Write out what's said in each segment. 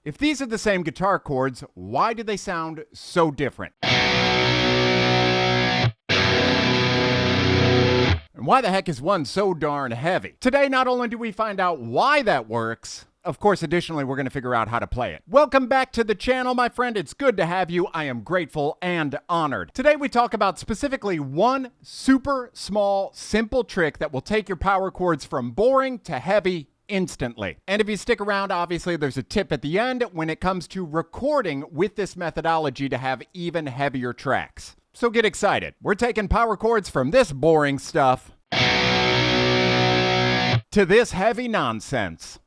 If these are the same guitar chords, why do they sound so different? And why the heck is one so darn heavy? Today, not only do we find out why that works, of course, additionally, we're going to figure out how to play it. Welcome back to the channel, my friend. It's good to have you. I am grateful and honored. Today, we talk about specifically one super small, simple trick that will take your power chords from boring to heavy instantly. And if you stick around, obviously, there's a tip at the end when it comes to recording with this methodology to have even heavier tracks. So get excited. We're taking power chords from this boring stuff to this heavy nonsense.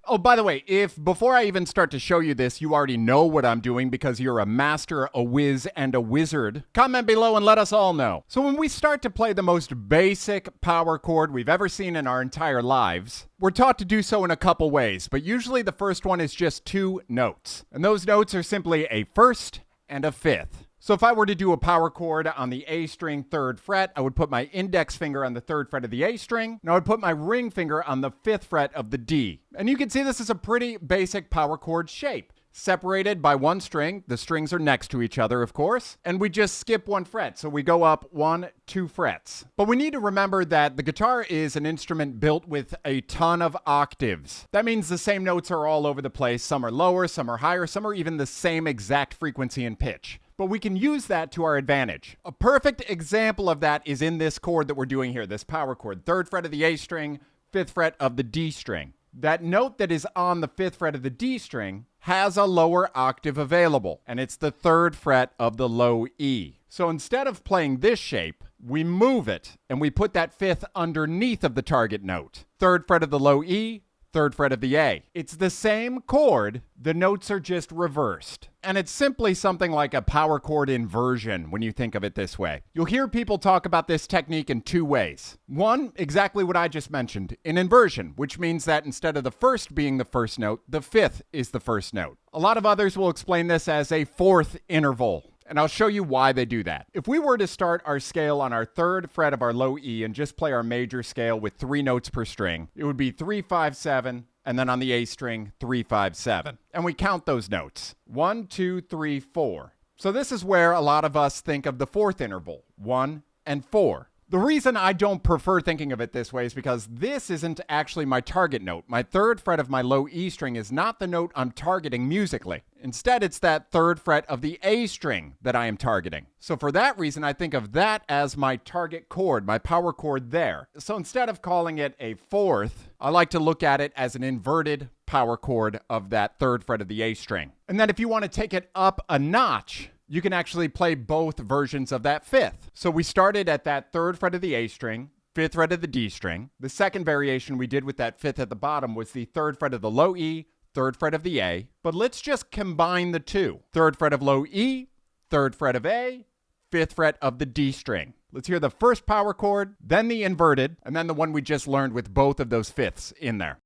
Oh, by the way, if before I even start to show you this, you already know what I'm doing because you're a master, a whiz, and a wizard, comment below and let us all know. So when we start to play the most basic power chord we've ever seen in our entire lives, we're taught to do so in a couple ways, but usually the first one is just 2 notes. And those notes are simply a first and a fifth. So if I were to do a power chord on the A string 3rd fret, I would put my index finger on the 3rd fret of the A string, and I would put my ring finger on the 5th fret of the D. And you can see this is a pretty basic power chord shape. Separated by 1 string, the strings are next to each other, of course, and we just skip 1 fret, so we go up 1, 2 frets. But we need to remember that the guitar is an instrument built with a ton of octaves. That means the same notes are all over the place. Some are lower, some are higher, some are even the same exact frequency and pitch. But we can use that to our advantage. A perfect example of that is in this chord that we're doing here, this power chord. 3rd fret of the A string, 5th fret of the D string. That note that is on the 5th fret of the D string has a lower octave available, and it's the 3rd fret of the low E. So instead of playing this shape, we move it, and we put that 5th underneath of the target note. 3rd fret of the low E, 3rd fret of the A. It's the same chord, the notes are just reversed. And it's simply something like a power chord inversion when you think of it this way. You'll hear people talk about this technique in 2 ways. One, exactly what I just mentioned, an inversion, which means that instead of the first being the first note, the 5th is the first note. A lot of others will explain this as a 4th interval. And I'll show you why they do that. If we were to start our scale on our 3rd fret of our low E and just play our major scale with 3 notes per string, it would be 3, 5, 7, and then on the A string, 3, 5, 7. And we count those notes. 1, 2, 3, 4. So this is where a lot of us think of the 4th interval, 1 and 4. The reason I don't prefer thinking of it this way is because this isn't actually my target note. My 3rd fret of my low E string is not the note I'm targeting musically. Instead, it's that 3rd fret of the A string that I am targeting. So for that reason, I think of that as my target chord, my power chord there. So instead of calling it a 4th, I like to look at it as an inverted power chord of that 3rd fret of the A string. And then if you want to take it up a notch, you can actually play both versions of that 5th. So we started at that 3rd fret of the A string, 5th fret of the D string. The second variation we did with that 5th at the bottom was the 3rd fret of the low E, 3rd fret of the A. But let's just combine the 2. 3rd fret of low E, 3rd fret of A, 5th fret of the D string. Let's hear the first power chord, then the inverted, and then the one we just learned with both of those 5ths in there.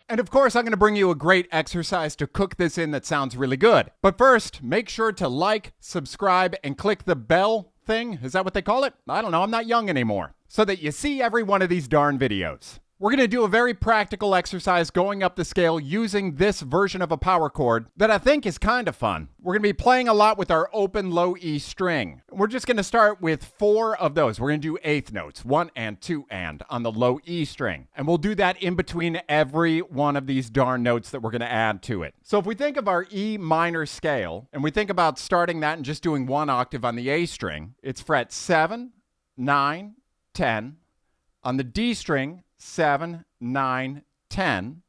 And of course, I'm going to bring you a great exercise to cook this in that sounds really good. But first, make sure to like, subscribe, and click the bell thing. Is that what they call it? I don't know. I'm not young anymore. So that you see every one of these darn videos. We're going to do a very practical exercise going up the scale using this version of a power chord that I think is kind of fun. We're going to be playing a lot with our open low E string. We're just going to start with 4 of those. We're going to do 8th notes, 1 and 2 and on the low E string. And we'll do that in between every one of these darn notes that we're going to add to it. So if we think of our E minor scale and we think about starting that and just doing 1 octave on the A string, it's fret 7, 9, 10. On the D string, 7, 9, 10.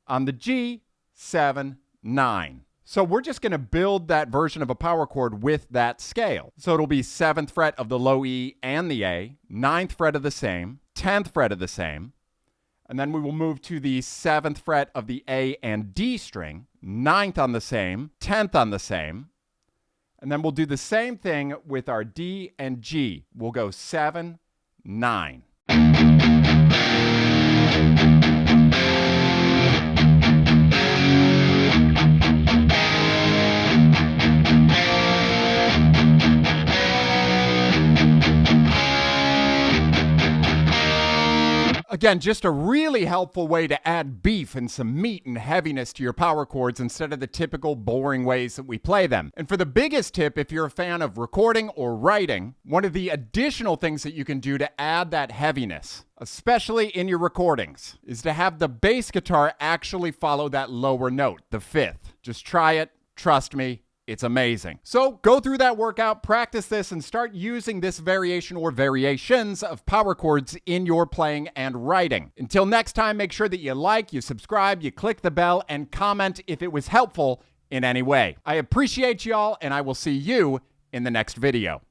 On the G, 7, 9. So we're just going to build that version of a power chord with that scale. So it'll be 7th fret of the low E and the A, 9th fret of the same, 10th fret of the same, and then we will move to the 7th fret of the A and D string, 9th on the same, 10th on the same, and then we'll do the same thing with our D and G. We'll go 7, 9. Again, just a really helpful way to add beef and some meat and heaviness to your power chords instead of the typical boring ways that we play them. And for the biggest tip, if you're a fan of recording or writing, one of the additional things that you can do to add that heaviness, especially in your recordings, is to have the bass guitar actually follow that lower note, the fifth. Just try it. Trust me. It's amazing. So go through that workout, practice this, and start using this variation or variations of power chords in your playing and writing. Until next time, make sure that you like, you subscribe, you click the bell, and comment if it was helpful in any way. I appreciate y'all, and I will see you in the next video.